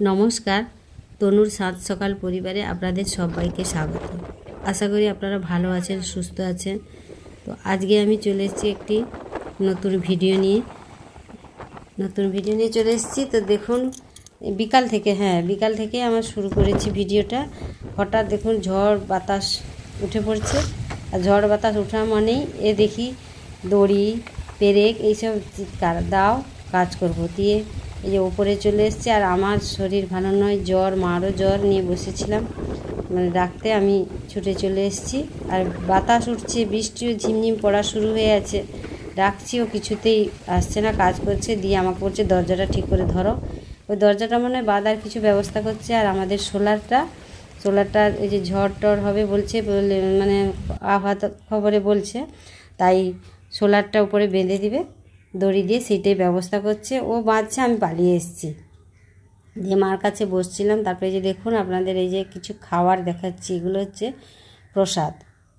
নমস্কার, তনুর সাত সকাল পরিবারে আপনাদের সবাইকে স্বাগত। আশা করি আপনারা ভালো আছেন, সুস্থ আছেন। তো আজকে আমি চলে এসেছি একটি নতুন ভিডিও নিয়ে চলে এসেছি। তো দেখুন, বিকাল থেকে আমার শুরু করেছি ভিডিওটা। হঠাৎ দেখুন ঝড় বাতাস উঠে পড়ছে, আর ঝড় বাতাস ওঠা মানেই দেখি দড়ি পেরেক এইসব চিৎকার, দাও কাজ করবো দিয়ে এই যে ওপরে চলে এসছে। আর আমার শরীর ভালো নয়, জ্বর, মারও জ্বর নিয়ে বসেছিলাম, মানে ডাকতে আমি ছুটে চলে এসেছি। আর বাতাস উঠছে, বৃষ্টিও ঝিমঝিম পড়া শুরু হয়ে আছে। ডাকছিও কিছুতেই আসছে না, কাজ করছে। দিয়ে আমাকে বলছে দরজাটা ঠিক করে ধরো। ওই দরজাটা মনে হয় বাঁধার কিছু ব্যবস্থা করছে। আর আমাদের সোলারটা এই যে ঝড় টর হবে বলছে, মানে আবহাওয়া খবরে বলছে, তাই সোলারটা উপরে বেঁধে দিবে দড়ি দিয়ে, সেইটাই ব্যবস্থা করছে। ও বাঁধছে, আমি পালিয়ে এসেছি, দিয়ে মার কাছে বসছিলাম। তারপরে যে দেখুন আপনাদের এই যে কিছু খাবার দেখাচ্ছি, এগুলো হচ্ছে প্রসাদ,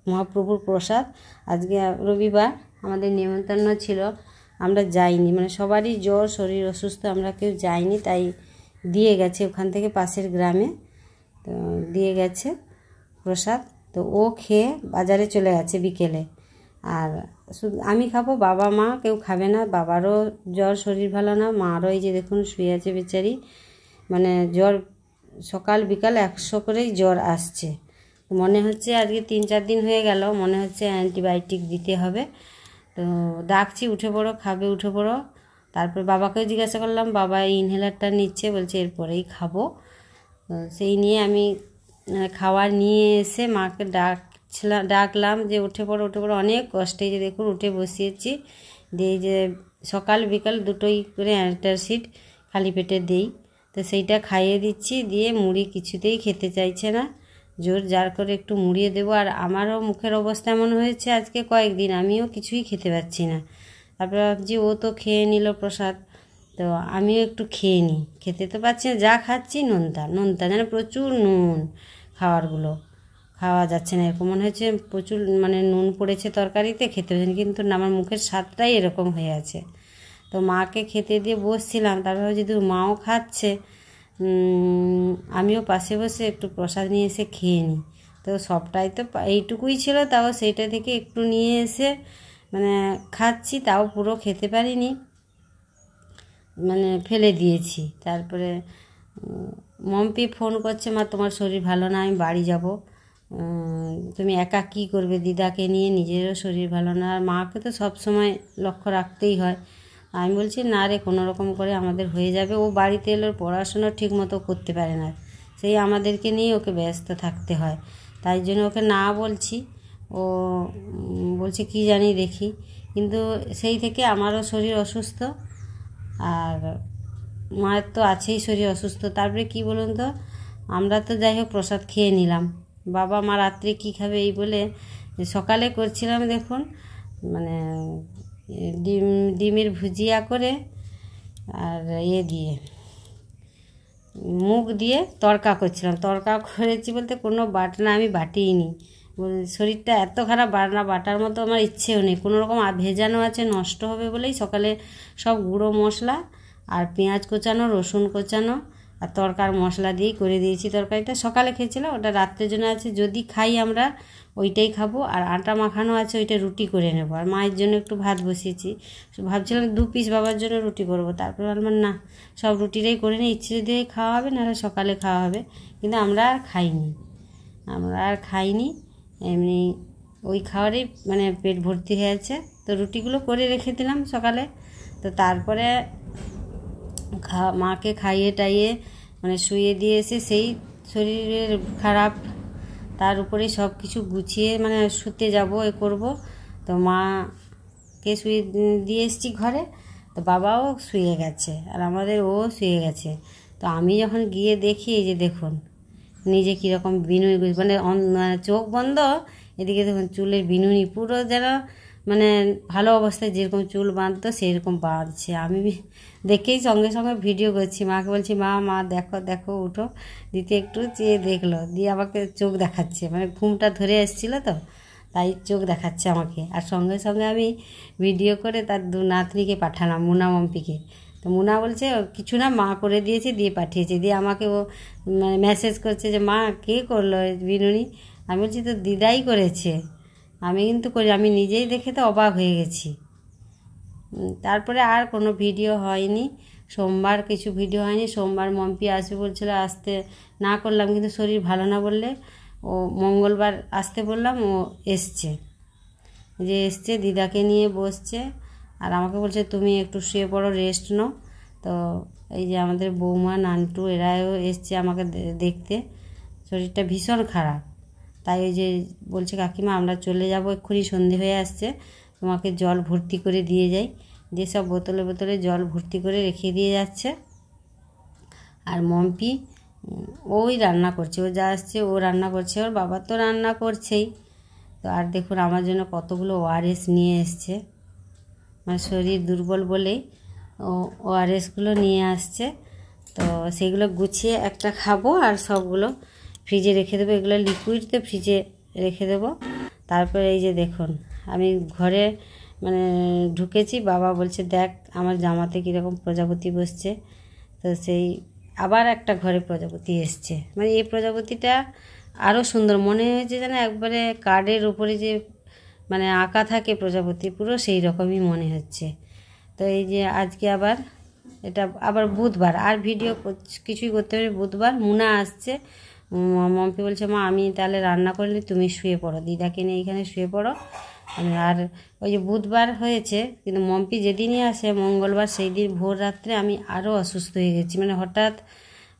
মহাপ্রভুর প্রসাদ। আজকে রবিবার, আমাদের নিমন্ত্রণ ছিল, আমরা যাইনি, মানে সবারই জ্বর, শরীর অসুস্থ, আমরা কেউ যাইনি। তাই দিয়ে গেছে ওখান থেকে পাশের গ্রামে, তো দিয়ে গেছে প্রসাদ। তো ও খেয়ে বাজারে চলে গেছে বিকেলে। আর শুধু আমি খাবো, বাবা মা কেউ খাবে না। বাবারও জ্বর, শরীর ভালো না। মারও এই যে দেখুন শুয়ে আছে বেচারি, মানে জ্বর সকাল বিকাল 100 করেই জ্বর আসছে। মনে হচ্ছে আজকে 3-4 দিন হয়ে গেল, মনে হচ্ছে অ্যান্টিবায়োটিক দিতে হবে। তো ডাকছি, উঠে পড়ো, খাবে, উঠে পড়ো। তারপর বাবাকেও জিজ্ঞাসা করলাম, বাবা এই ইনহেলারটা নিচ্ছে, বলছে এরপরেই খাবো। সেই নিয়ে আমি খাবার নিয়ে এসে মাকে ডাকলাম যে উঠে পড়ো, অনেক কষ্টে যে দেখুন উঠে বসিয়েছি। দিয়ে যে সকাল বিকাল দুটোই করে অ্যান্টাসিড খালি পেটে দিই, তো সেইটা খাইয়ে দিচ্ছি। দিয়ে মুড়ি কিছুতেই খেতে চাইছে না, জোর জার করে একটু মুড়িয়ে দেবো। আর আমারও মুখের অবস্থা এমন হয়েছে আজকে কয়েকদিন, আমিও কিছুই খেতে পাচ্ছি না। তারপরে ভাবছি ও তো খেয়ে নিল প্রসাদ, তো আমিও একটু খেয়ে নিই। খেতে তো পাচ্ছি না, যা খাচ্ছি নোনতা যেন প্রচুর নুন, খাবারগুলো খাওয়া যাচ্ছে না। এরকম মনে হচ্ছে প্রচুর মানে নুন পড়েছে তরকারিতে, খেতে হচ্ছে, কিন্তু আমার মুখের স্বাদটাই এরকম হয়ে আছে। তো মাকে খেতে দিয়ে বসছিলাম, তারপরে যদি মাও খাচ্ছে, আমিও পাশে বসে একটু প্রসাদ নিয়ে এসে খেয়ে নিই। তো সবটাই তো এইটুকুই ছিল, তাও সেইটা থেকে একটু নিয়ে এসে মানে খাচ্ছি, তাও পুরো খেতে পারিনি, মানে ফেলে দিয়েছি। তারপরে মম্পি ফোন করছে, মা তোমার শরীর ভালো না, আমি বাড়ি যাব, তুমি একা কী করবে দিদাকে নিয়ে, নিজেরও শরীর ভালো না। আর মাকে তো সব সময় লক্ষ্য রাখতেই হয়। আমি বলছি না রে, কোনো রকম করে আমাদের হয়ে যাবে। ও বাড়িতে এলে পড়াশোনা ঠিক মতো করতে পারে না, সেই আমাদেরকে নিয়ে ওকে ব্যস্ত থাকতে হয়। তাই জন্য ওকে না বলছি। ও বলছে কি জানি দেখি, কিন্তু সেই থেকে আমারও শরীর অসুস্থ, আর মায়ের তো আছেই শরীর অসুস্থ। তারপরে কি বলুন তো, আমরা তো যাই হোক প্রসাদ খেয়ে নিলাম, বাবা মা রাত্রে কী খাবে এই বলে সকালে করছিলাম দেখুন, মানে ডিমের ভুজিয়া করে আর দিয়ে মুগ দিয়ে তড়কা করছিলাম। তড়কা করেছি বলতে কোনো বাটনা আমি বাটিই নি, শরীরটা এত খারাপ, বাটার মতো আমার ইচ্ছেও নেই। কোনো রকম ভেজানো আছে, নষ্ট হবে বলেই সকালে সব গুঁড়ো মশলা আর পেঁয়াজ কোচানো, রসুন কোচানো আর তরকার মশলা দিয়েই করে দিয়েছি। তরকারিটা সকালে খেয়েছিলাম, ওটা রাত্রের জন্য আছে, যদি খাই আমরা ওইটাই খাবো। আর আটা মাখানো আছে, ওইটা রুটি করে নেবো। আর মায়ের জন্য একটু ভাত বসিয়েছি, ভাবছিলাম 2 পিস বাবার জন্য রুটি করবো। তারপরে বললাম না, সব রুটিটাই করে নিই, ইচ্ছে যদি খাওয়া হবে, নাহলে সকালে খাওয়া হবে। কিন্তু আমরা আর খাইনি, এমনি ওই খাওয়ারই মানে পেট ভর্তি হয়ে আছে। তো রুটিগুলো করে রেখে দিলাম সকালে। তো তারপরে মাকে খাইয়ে টাইয়ে মানে শুয়ে দিয়ে এসে, সেই শরীরের খারাপ, তার উপরে সব কিছু গুছিয়ে মানে শুতে যাব, করব। তো মাকে শুয়ে দিয়ে এসেছি ঘরে, তো বাবাও শুয়ে গেছে, আর আমাদের ও শুয়ে গেছে। তো আমি যখন গিয়ে দেখি, এই যে দেখুন নিজে কীরকম বিনুনি, মানে চোখ বন্ধ, এদিকে দেখুন চুলের বিনুনি পুরো যেন মানে ভালো অবস্থায় যেরকম চুল বাঁধতো সেরকম বাঁধছে। আমি দেখেই সঙ্গে সঙ্গে ভিডিও করছি, মাকে বলছি মা দেখো উঠো, দিতে একটু চেয়ে দেখলো, দিয়ে আমাকে চোখ দেখাচ্ছে, মানে ঘুমটা ধরে এসেছিলো তো, তাই চোখ দেখাচ্ছে আমাকে। আর সঙ্গে সঙ্গে আমি ভিডিও করে তার 2 নাতনিকে পাঠালাম, মুনা মম্পিকে, তো মুনা বলছে কিছু না, মা করে দিয়েছে, দিয়ে পাঠিয়েছে। দিয়ে আমাকে ও মেসেজ করছে যে মা কে করলো বিনুনি? আমি বলছি তো দিদাই করেছে, আমি কিন্তু করি, আমি নিজেই দেখে তো অবাক হয়ে গেছি। তারপরে আর কোনো ভিডিও হয়নি। সোমবার কিছু ভিডিও হয়নি। সোমবার মম্পি আসবে বলছিল, আসতে না করলাম, কিন্তু শরীর ভালো না বললে ও মঙ্গলবার আসতে বললাম, ও এসছে। এসছে দিদাকে নিয়ে বসছে আর আমাকে বলছে তুমি একটু শুয়ে পড়ো, রেস্ট নাও। তো এই যে আমাদের বৌমা নান্টু এরাও এসছে আমাকে দেখতে। শরীরটা ভীষণ খারাপ, তাই ওই যে বলছে কাকিমা আমরা চলে যাব, এক্ষুনি সন্ধে হয়ে আসছে, তোমাকে জল ভর্তি করে দিয়ে যাই। দিয়ে সব বোতলে বোতলে জল ভর্তি করে রেখে দিয়ে যাচ্ছে। আর মম্পি ওই রান্না করছে, ও যা আসছে ও রান্না করছে, ওর বাবা তো রান্না করছেই। তো আর দেখুন আমার জন্য কতগুলো ওআরএস নিয়ে এসছে, মানে শরীর দুর্বল বলেই ওআরএসগুলো নিয়ে আসছে। তো সেগুলো গুছিয়ে একটা খাবো আর সবগুলো ফ্রিজে রেখে দেবো। এগুলো লিকুইড তো ফ্রিজে রেখে দেবো। তারপরে এই যে দেখুন আমি ঘরে মানে ঢুকেছি, বাবা বলছে দেখ আমার জামাতে কীরকম প্রজাপতি বসছে। তো সেই আবার একটা ঘরে প্রজাপতি এসছে, মানে এই প্রজাপতিটা আরও সুন্দর মনে হয়েছে, যেন একবারে কার্ডের উপরে যে মানে আঁকা থাকে প্রজাপতি, পুরো সেই রকমই মনে হচ্ছে। তো এই যে আজকে আবার এটা আবার বুধবার, আর ভিডিও কিছুই করতে পারি। বুধবার মুনা আসছে, মম্পি বলছে মা আমি তাহলে রান্না করলে তুমি শুয়ে পড়ো, দিদাকে নিয়ে এখানে শুয়ে পড়ো। আর ওই যে বুধবার হয়েছে, কিন্তু মম্পি যেদিনই আসে মঙ্গলবার, সেই দিন ভোর রাত্রে আমি আরও অসুস্থ হয়ে গেছি, মানে হঠাৎ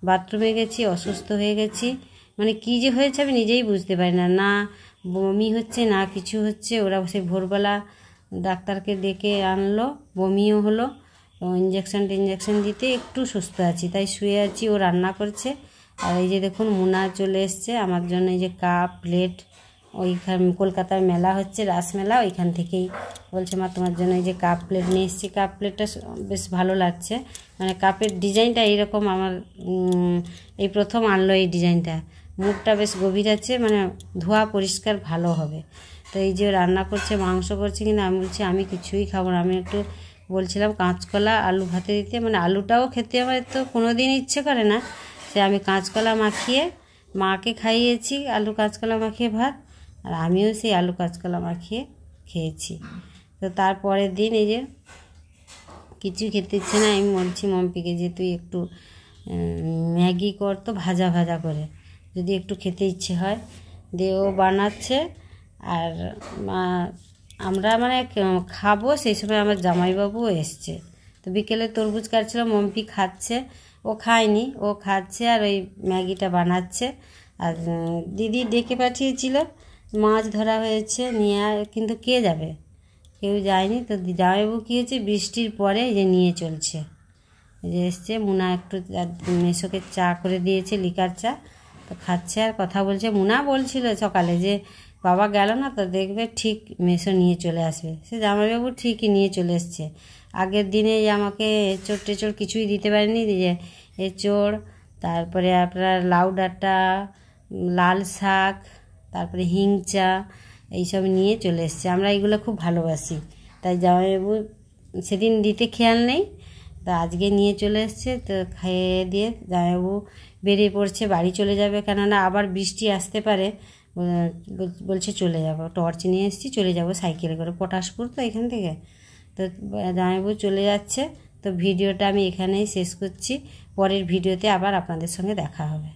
বাথরুমে গেছি, অসুস্থ হয়ে গেছি, মানে কী যে হয়েছে আমি নিজেই বুঝতে পারি না, না বমি হচ্ছে না কিছু হচ্ছে। ওরা সেই ভোরবেলা ডাক্তারকে ডেকে আনলো, বমিও হলো, ইঞ্জেকশন দিতে একটু সুস্থ আছি, তাই শুয়ে আছি। ও রান্না করছে। আর এই যে দেখুন মুনা চলে এসছে আমার জন্য, এই যে কাপ প্লেট, ওইখান কলকাতায় মেলা হচ্ছে, রাসমেলা, ওইখান থেকেই বলছে মা তোমার জন্য এই যে কাপ প্লেট নিয়ে এসেছি। কাপ প্লেটটা বেশ ভালো লাগছে, মানে কাপের ডিজাইনটা এইরকম আমার এই প্রথম আনলো এই ডিজাইনটা। মুখটা বেশ গভীর আছে, মানে ধোয়া পরিষ্কার ভালো হবে। তো এই যে রান্না করছে, মাংস করছে, কিন্তু আমি বলছি আমি কিছুই খাবো না। আমি একটু বলছিলাম কাঁচকলা আলু ভাতে দিতে, মানে আলুটাও খেতে আমার তো কোনো দিন ইচ্ছে করে না, সে আমি কাঁচকলা মাখিয়ে মাকে খাইয়েছি, আলু কাঁচকলা মাখিয়ে ভাত, আর আমিও সেই আলু কাঁচকলা মাখিয়ে খেয়েছি। তো তারপরের দিন এই যে কিছু খেতে ইচ্ছে না, আমি বলছি মম্পিকে যে তুই একটু ম্যাগি কর তো, ভাজা ভাজা করে, যদি একটু খেতে ইচ্ছে হয়। দিয়ে ও বানাচ্ছে আর আমরা মানে খাবো, সেই সময় আমার জামাইবাবুও এসছে। তো বিকেলে তরমুজ কাটছিল, মম্পি খাচ্ছে, ও খায়নি, ও খাচ্ছে আর ওই ম্যাগিটা বানাচ্ছে। আর দিদি ডেকে পাঠিয়েছিল, মাছ ধরা হয়েছে নিয়ে, কিন্তু কে যাবে, কেউ যায়নি। তো জামাইবাবু কী হয়েছে, বৃষ্টির পরে যে নিয়ে চলছে, যে এসছে। মুনা একটু মেসোকে চা করে দিয়েছে, লিকার চা, তো খাচ্ছে আর কথা বলছে। মুনা বলছিল সকালে যে বাবা গেল না তো দেখবে ঠিক মেসো নিয়ে চলে আসবে, সে জামাইবাবু ঠিকই নিয়ে চলে এসছে। আগের দিনে আমাকে এঁচড় টেচড় কিছুই দিতে পারেনি, যে এঁচড়, তারপরে আপনার লাউ ডাঁটা, লাল শাক, তারপরে হিংচা, এইসব নিয়ে চলে এসছে। আমরা এইগুলো খুব ভালোবাসি, তাই জামাইবাবু সেদিন দিতে খেয়াল নেই, তা আজকে নিয়ে চলে এসছে। তো খেয়ে দিয়ে জামাইবাবু বেরিয়ে পড়ছে, বাড়ি চলে যাবে, কেননা আবার বৃষ্টি আসতে পারে। বলছে চলে যাব, টর্চ নিয়ে এসেছি, চলে যাব সাইকেলে করে, পটাশপুর তো এখান থেকে। তো জামাইবাবু চলে যাচ্ছে। তো ভিডিওটা আমি এখানেই শেষ করছি, পরের ভিডিওতে আবার আপনাদের সঙ্গে দেখা হবে।